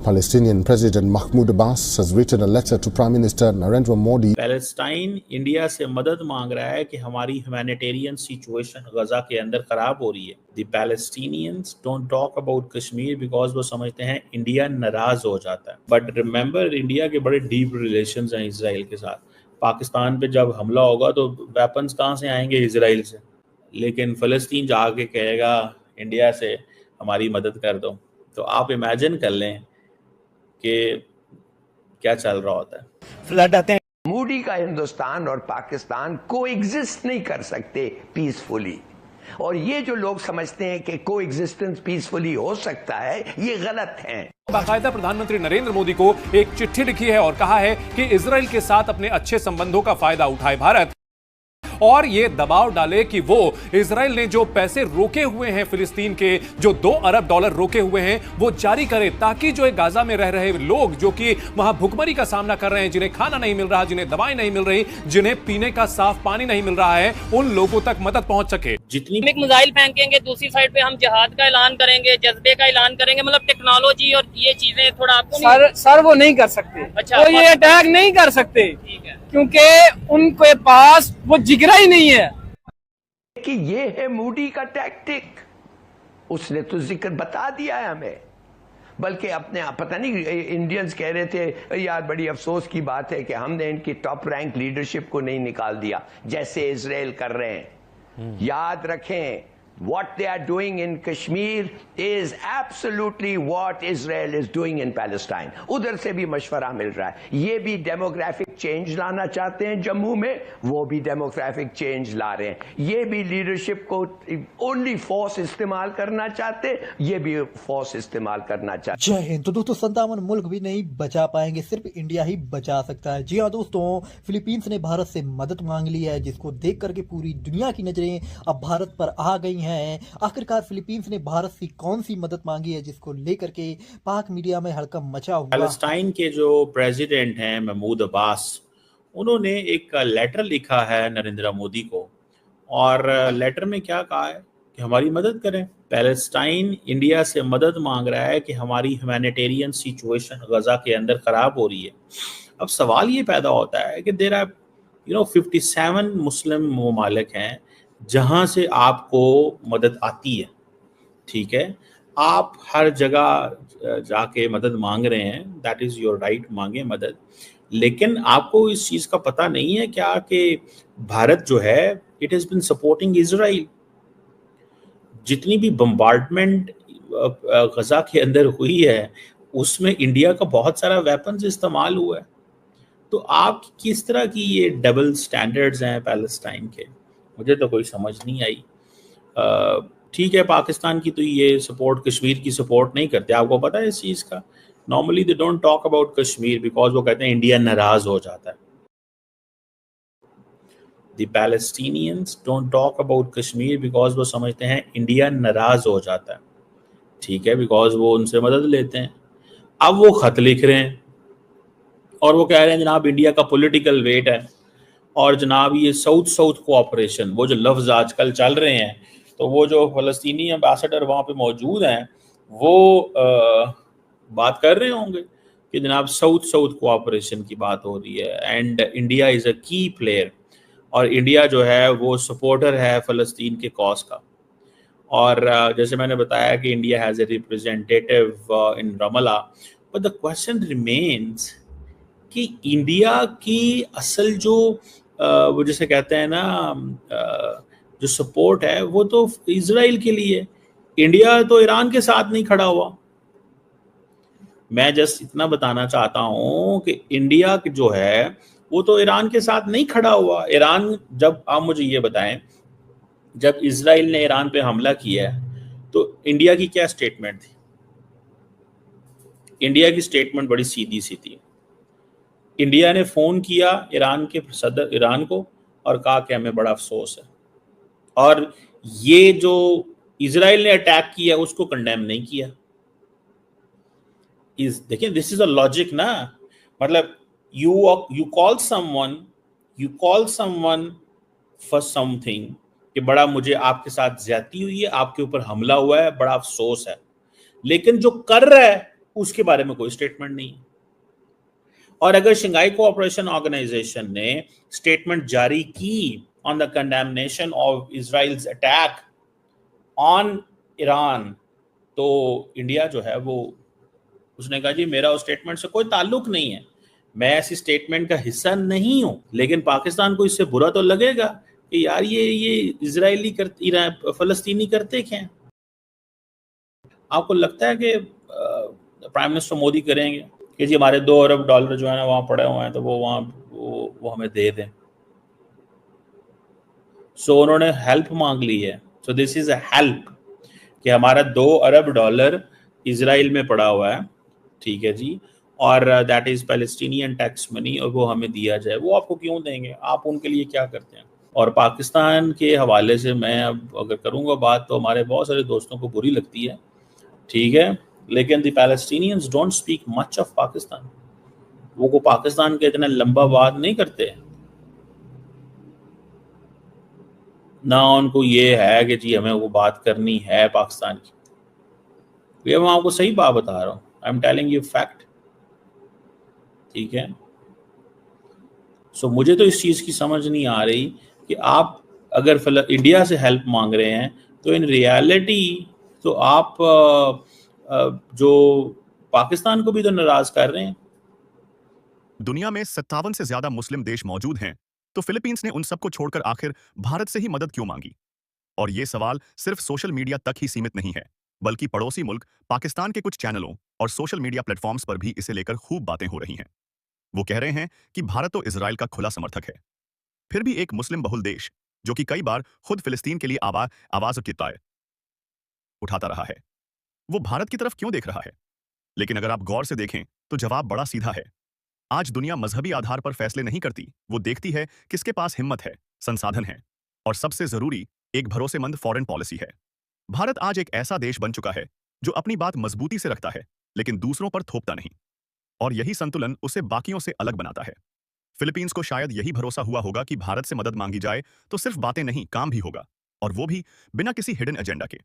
Palestinian President Mahmoud Abbas has written a letter to Prime Minister Narendra Modi. Palestine India से मदद मांग रहा है कि हमारी ह्यूमैनिटेरियन सिचुएशन गजा के अंदर खराब हो रही है. The Palestinians don't talk about Kashmir because वो समझते हैं इंडिया नाराज हो जाता है. बट रिमेंबर, इंडिया के बड़े डीप रिलेशंस हैं इसराइल के साथ. पाकिस्तान पे जब हमला होगा तो वेपन्स कहाँ से आएंगे? इसराइल से. लेकिन फ़लस्तीन जाके कहेगा इंडिया से हमारी मदद कर दो. तो आप इमेजिन कर लें कि क्या चल रहा होता है. फ्लड आते हैं. मोदी का हिंदुस्तान और पाकिस्तान कोएग्जिस्ट नहीं कर सकते पीसफुली, और ये जो लोग समझते हैं कि कोएग्जिस्टेंस पीसफुली हो सकता है, ये गलत है. बाकायदा प्रधानमंत्री नरेंद्र मोदी को एक चिट्ठी लिखी है और कहा है कि इजराइल के साथ अपने अच्छे संबंधों का फायदा उठाए भारत, और ये दबाव डाले कि वो इजराइल ने जो पैसे रोके हुए हैं फिलिस्तीन के, जो $2 अरब रोके हुए हैं, वो जारी करे, ताकि जो गाजा में रह रहे लोग जो कि वहां भुखमरी का सामना कर रहे हैं, जिन्हें खाना नहीं मिल रहा, जिन्हें दवाएं नहीं मिल रही, जिन्हें पीने का साफ पानी नहीं मिल रहा है, उन लोगों तक मदद पहुंच सके. जितनी मिसाइल फेंकेंगे, दूसरी साइड पे हम जिहाद का ऐलान करेंगे, जज्बे का ऐलान करेंगे. मतलब टेक्नोलॉजी और ये चीजें थोड़ा आपको सर वो नहीं कर सकते. अच्छा, वो ये अटैक नहीं कर सकते. ठीक है. क्योंकि उनके पास वो जिगरा ही नहीं है कि ये है मोदी का टैक्टिक. उसने तो जिक्र बता दिया है हमें. बल्कि अपने पता नहीं इंडियंस कह रहे थे यार बड़ी अफसोस की बात है कि हमने इनकी टॉप रैंक लीडरशिप को नहीं निकाल दिया जैसे इजराइल कर रहे हैं. याद रखें, what they are doing in Kashmir is absolutely what Israel is doing in Palestine. उधर से भी मशवरा मिल रहा है. ये भी डेमोग्राफिक चेंज लाना चाहते हैं जम्मू में, वो भी डेमोग्राफिक चेंज ला रहे हैं. ये भी लीडरशिप को ओनली फोर्स इस्तेमाल करना चाहते, ये भी फोर्स इस्तेमाल करना चाहते. जय हिंद. तो दोस्तों, 57 मुल्क भी नहीं बचा पाएंगे, सिर्फ इंडिया ही बचा सकता है. जी हाँ दोस्तों, फिलीपींस ने भारत से मदद मांग ली है, जिसको देख करके पूरी दुनिया की नजरें अब भारत पर आ गई हैं. आखिरकार फिलीपींस ने भारत से कौन सी मदद मांगी है, जिसको लेकर के पाक मीडिया में हड़कंप मचा हुआ. पैलेस्टाइन के जो प्रेसिडेंट हैं महमूद अब्बास, उन्होंने एक लेटर लिखा है नरेंद्र मोदी को, और लेटर में क्या कहा है कि हमारी मदद करें. पैलेस्टाइन इंडिया से मदद मांग रहा है कि हमारी ह्यूमैनिटेरियन सिचुएशन गजा के अंदर खराब हो रही है. अब सवाल ये पैदा होता है कि देयर आर 57 मुस्लिम ममालिक हैं जहां से आपको मदद आती है. ठीक है, आप हर जगह जाके मदद मांग रहे हैं, दैट इज योर राइट, मांगे मदद. लेकिन आपको इस चीज का पता नहीं है क्या कि भारत जो है it has been supporting Israel. जितनी भी बम्बार्डमेंट गजा के अंदर हुई है उसमें इंडिया का बहुत सारा वेपन्स इस्तेमाल हुआ है. तो आप किस तरह की ये डबल स्टैंडर्ड्स हैं पैलेस्टाइन के, मुझे तो कोई समझ नहीं आई. ठीक है, पाकिस्तान की तो ये सपोर्ट, कश्मीर की सपोर्ट नहीं करते, आपको पता है इस चीज़ का. Normally they don't talk about Kashmir because वो कहते हैं इंडिया नाराज हो जाता है. The Palestinians don't talk about Kashmir because वो समझते हैं इंडिया नाराज हो जाता है. ठीक है, बिकॉज वो उनसे मदद लेते हैं. अब वो खत लिख रहे हैं और वो कह रहे हैं जनाब इंडिया का पॉलिटिकल वेट है, और जनाब ये साउथ साउथ कोऑपरेशन, वो जो लफ्ज़ आजकल चल रहे हैं, तो वो जो फ़लस्तीनी एम्बेसडर वहाँ पे मौजूद हैं वो बात कर रहे होंगे कि जनाब साउथ साउथ कोऑपरेशन की बात हो रही है एंड इंडिया इज़ अ की प्लेयर, और इंडिया जो है वो सपोर्टर है फ़लस्तीन के कॉज का. और जैसे मैंने बताया कि India has a representative in Ramallah. But the question remains कि इंडिया की असल जो वो जैसे कहते हैं ना जो सपोर्ट है वो तो इजराइल के लिए. इंडिया तो ईरान के साथ नहीं खड़ा हुआ. मैं जस्ट इतना बताना चाहता हूं कि इंडिया जो है वो तो ईरान के साथ नहीं खड़ा हुआ. ईरान, जब आप मुझे ये बताएं, जब इजराइल ने ईरान पे हमला किया तो इंडिया की क्या स्टेटमेंट थी? इंडिया की स्टेटमेंट बड़ी सीधी सी थी. इंडिया ने फ़ोन किया ईरान के सदर ईरान को और कहा कि हमें बड़ा अफसोस है, और ये जो इजराइल ने अटैक किया उसको कंडेम नहीं किया. देखिए, दिस इज अ लॉजिक ना. मतलब you call someone for something कि बड़ा मुझे आपके साथ ज्यादती हुई है, आपके ऊपर हमला हुआ है, बड़ा अफसोस है. लेकिन जो कर रहा है उसके बारे में कोई स्टेटमेंट नहीं है। और अगर शंघाई कोऑपरेशन ऑर्गेनाइजेशन ने स्टेटमेंट जारी की on the condemnation of Israel's attack on Iran, तो इंडिया जो है वो उसने कहा जी मेरा उस स्टेटमेंट से कोई ताल्लुक नहीं है, मैं ऐसी स्टेटमेंट का हिस्सा नहीं हूं। लेकिन पाकिस्तान को इससे बुरा तो लगेगा कि यार ये इजरायली फलस्तीनी करते क्या हैं। आपको लगता है कि प्राइम मिनिस्टर मोदी करेंगे कि जी हमारे $2 अरब जो है ना वहां पड़े हुए हैं तो वो हमें दे दें? सो उन्होंने हेल्प मांग ली है। So this is a help कि हमारा $2 अरब इजराइल में पड़ा हुआ है, ठीक है जी, और that is Palestinian tax money, और वो हमें दिया जाए। वो आपको क्यों देंगे? आप उनके लिए क्या करते हैं? और पाकिस्तान के हवाले से मैं अब अगर करूंगा बात तो हमारे बहुत सारे दोस्तों को बुरी लगती है, ठीक है, लेकिन the Palestinians don't speak much of Pakistan. वो को पाकिस्तान के इतना लंबा बात नहीं करते, ना उनको ये है कि जी हमें वो बात करनी है पाकिस्तान की। ये मैं आपको सही बात बता रहा हूँ, I am telling you fact, ठीक है। सो मुझे तो इस चीज़ की समझ नहीं आ रही कि आप अगर इंडिया से हेल्प मांग रहे हैं तो इन रियलिटी तो आप जो पाकिस्तान को भी तो नाराज कर रहे हैं। दुनिया में 57 से ज्यादा मुस्लिम देश मौजूद हैं, तो फिलीपींस ने उन सबको छोड़कर आखिर भारत से ही मदद क्यों मांगी? और ये सवाल सिर्फ सोशल मीडिया तक ही सीमित नहीं है, बल्कि पड़ोसी मुल्क पाकिस्तान के कुछ चैनलों और सोशल मीडिया प्लेटफॉर्म्स पर भी इसे लेकर खूब बातें हो रही हैं। वो कह रहे हैं कि भारत तो इजराइल का खुला समर्थक है। फिर भी एक मुस्लिम बहुल देश जो कि कई बार खुद फिलिस्तीन के लिए आवाज उठाता रहा है, वो भारत की तरफ क्यों देख रहा है? लेकिन अगर आप गौर से देखें तो जवाब बड़ा सीधा है। आज दुनिया मजहबी आधार पर फैसले नहीं करती, वो देखती है किसके पास हिम्मत है, संसाधन है और सबसे जरूरी एक भरोसेमंद फॉरेन पॉलिसी है। भारत आज एक ऐसा देश बन चुका है जो अपनी बात मजबूती से रखता है लेकिन दूसरों पर थोपता नहीं, और यही संतुलन उसे बाकियों से अलग बनाता है। फिलीपींस को शायद यही भरोसा हुआ होगा कि भारत से मदद मांगी जाए तो सिर्फ बातें नहीं, काम भी होगा, और वो भी बिना किसी हिडन एजेंडा के।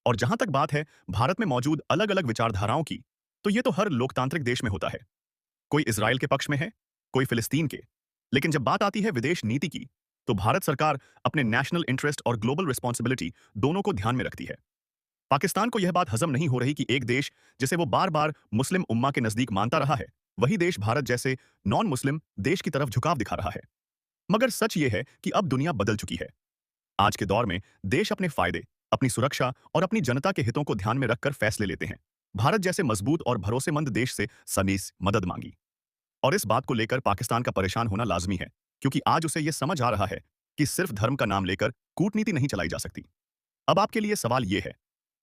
और जहां तक बात है भारत में मौजूद अलग अलग विचारधाराओं की, तो ये तो हर लोकतांत्रिक देश में होता है। कोई इजराइल के पक्ष में है, कोई फिलिस्तीन के, लेकिन जब बात आती है विदेश नीति की, तो भारत सरकार अपने नेशनल इंटरेस्ट और ग्लोबल रिस्पॉन्सिबिलिटी दोनों को ध्यान में रखती है। पाकिस्तान को यह बात हजम नहीं हो रही कि एक देश जिसे वो बार बार मुस्लिम उम्मा के नजदीक मानता रहा है, वही देश भारत जैसे नॉन मुस्लिम देश की तरफ झुकाव दिखा रहा है। मगर सच ये है कि अब दुनिया बदल चुकी है। आज के दौर में देश अपने फायदे, अपनी सुरक्षा और अपनी जनता के हितों को ध्यान में रखकर फैसले लेते हैं। भारत जैसे मजबूत और भरोसेमंद देश से सनीस मदद मांगी, और इस बात को लेकर पाकिस्तान का परेशान होना लाजमी है, क्योंकि आज उसे यह समझ आ रहा है कि सिर्फ धर्म का नाम लेकर कूटनीति नहीं चलाई जा सकती। अब आपके लिए सवाल यह है,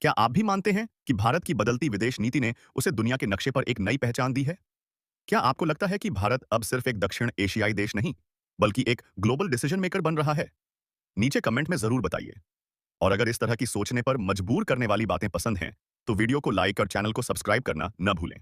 क्या आप भी मानते हैं कि भारत की बदलती विदेश नीति ने उसे दुनिया के नक्शे पर एक नई पहचान दी है? क्या आपको लगता है कि भारत अब सिर्फ एक दक्षिण एशियाई देश नहीं, बल्कि एक ग्लोबल डिसीजन मेकर बन रहा है? नीचे कमेंट में जरूर बताइए। और अगर इस तरह की सोचने पर मजबूर करने वाली बातें पसंद हैं, तो वीडियो को लाइक और चैनल को सब्सक्राइब करना न भूलें।